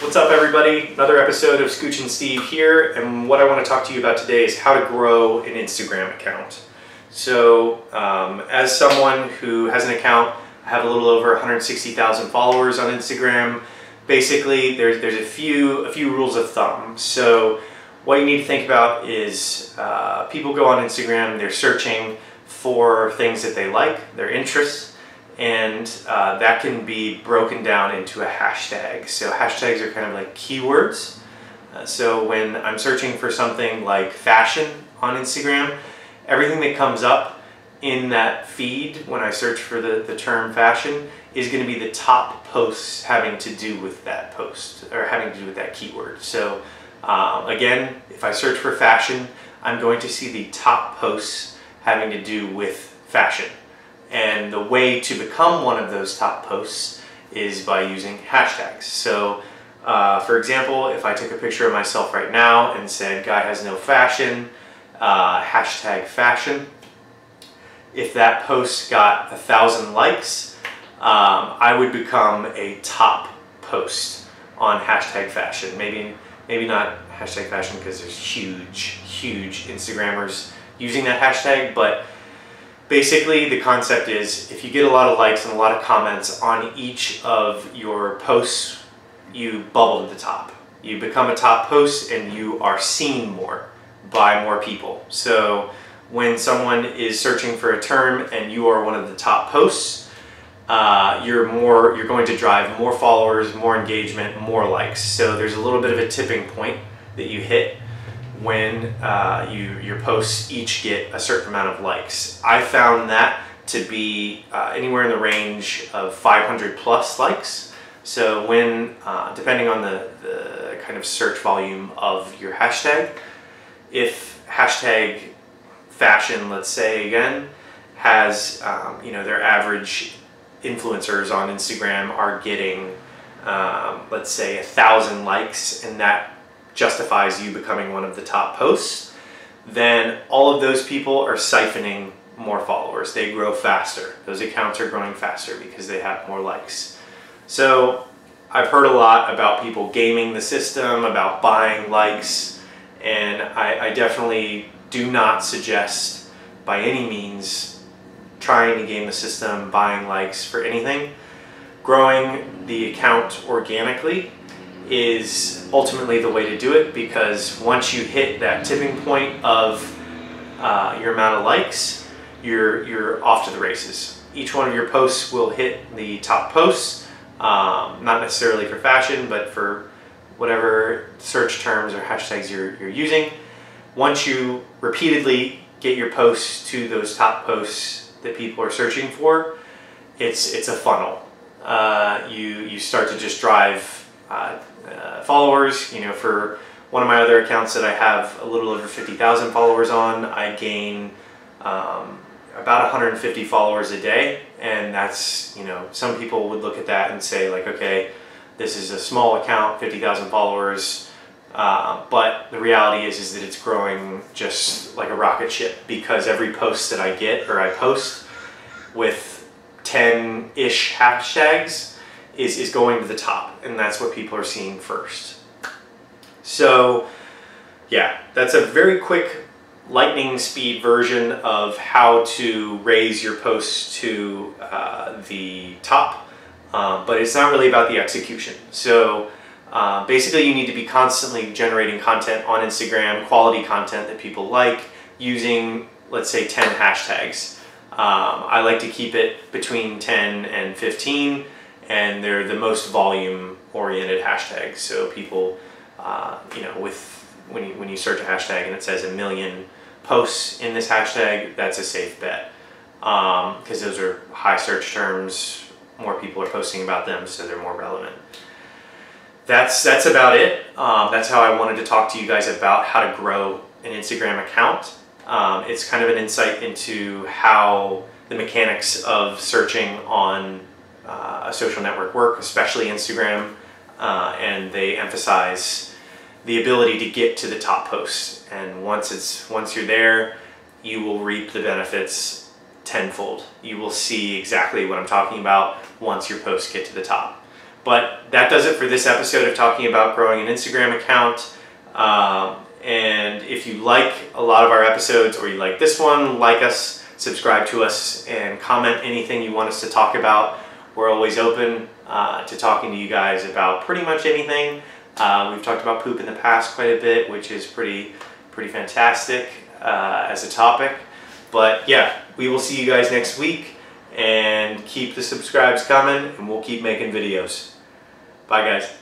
What's up, everybody? Another episode of Scooch and Steve here, and what I want to talk to you about today is how to grow an Instagram account. So, as someone who has an account, I have a little over 160,000 followers on Instagram. Basically, there's a few rules of thumb. So, what you need to think about is people go on Instagram, they're searching for things that they like, their interests. And that can be broken down into a hashtag. So hashtags are kind of like keywords. So when I'm searching for something like fashion on Instagram, everything that comes up in that feed when I search for the term fashion is going to be the top posts having to do with that post or having to do with that keyword. So again, if I search for fashion, I'm going to see the top posts having to do with fashion. And the way to become one of those top posts is by using hashtags. So, for example, if I took a picture of myself right now and said, "Guy has no fashion," hashtag fashion, if that post got 1,000 likes, I would become a top post on hashtag fashion. Maybe not hashtag fashion because there's huge Instagrammers using that hashtag, but basically, the concept is if you get a lot of likes and a lot of comments on each of your posts, you bubble to the top. You become a top post and you are seen more by more people. So when someone is searching for a term and you are one of the top posts, you're going to drive more followers, more engagement, more likes. So there's a little bit of a tipping point that you hit when your posts each get a certain amount of likes. I found that to be anywhere in the range of 500 plus likes. So when, depending on the kind of search volume of your hashtag, if hashtag fashion, let's say again, has, their average influencers on Instagram are getting, let's say 1,000 likes, and that justifies you becoming one of the top posts, then all of those people are siphoning more followers. They grow faster. Those accounts are growing faster because they have more likes. So I've heard a lot about people gaming the system, about buying likes, and I definitely do not suggest by any means trying to game the system, buying likes for anything. Growing the account organically is ultimately the way to do it, because once you hit that tipping point of your amount of likes, you're off to the races. Each one of your posts will hit the top posts, not necessarily for fashion, but for whatever search terms or hashtags you're using. Once you repeatedly get your posts to those top posts that people are searching for, it's a funnel. You start to just drive followers. For one of my other accounts that I have a little over 50,000 followers on, I gain about 150 followers a day, and that's, some people would look at that and say like, okay, this is a small account, 50,000 followers, but the reality is that it's growing just like a rocket ship, because every post that I get or I post with 10-ish hashtags is going to the top, and that's what people are seeing first. So yeah, that's a very quick lightning speed version of how to raise your posts to the top, but it's not really about the execution. So basically you need to be constantly generating content on Instagram, quality content that people like, using, let's say, 10 hashtags. I like to keep it between 10 and 15, and they're the most volume-oriented hashtags. So people, when you search a hashtag and it says 1 million posts in this hashtag, that's a safe bet, because those are high search terms. More people are posting about them, so they're more relevant. That's about it. That's how I wanted to talk to you guys about how to grow an Instagram account. It's kind of an insight into how the mechanics of searching on a social network work, especially Instagram, and they emphasize the ability to get to the top posts. And once you're there, you will reap the benefits tenfold. You will see exactly what I'm talking about once your posts get to the top. But that does it for this episode of talking about growing an Instagram account. And if you like a lot of our episodes, or you like this one, like us, subscribe to us, and comment anything you want us to talk about. We're always open to talking to you guys about pretty much anything. We've talked about poop in the past quite a bit, which is pretty fantastic as a topic. But yeah, we will see you guys next week, and keep the subscribes coming, and we'll keep making videos. Bye guys.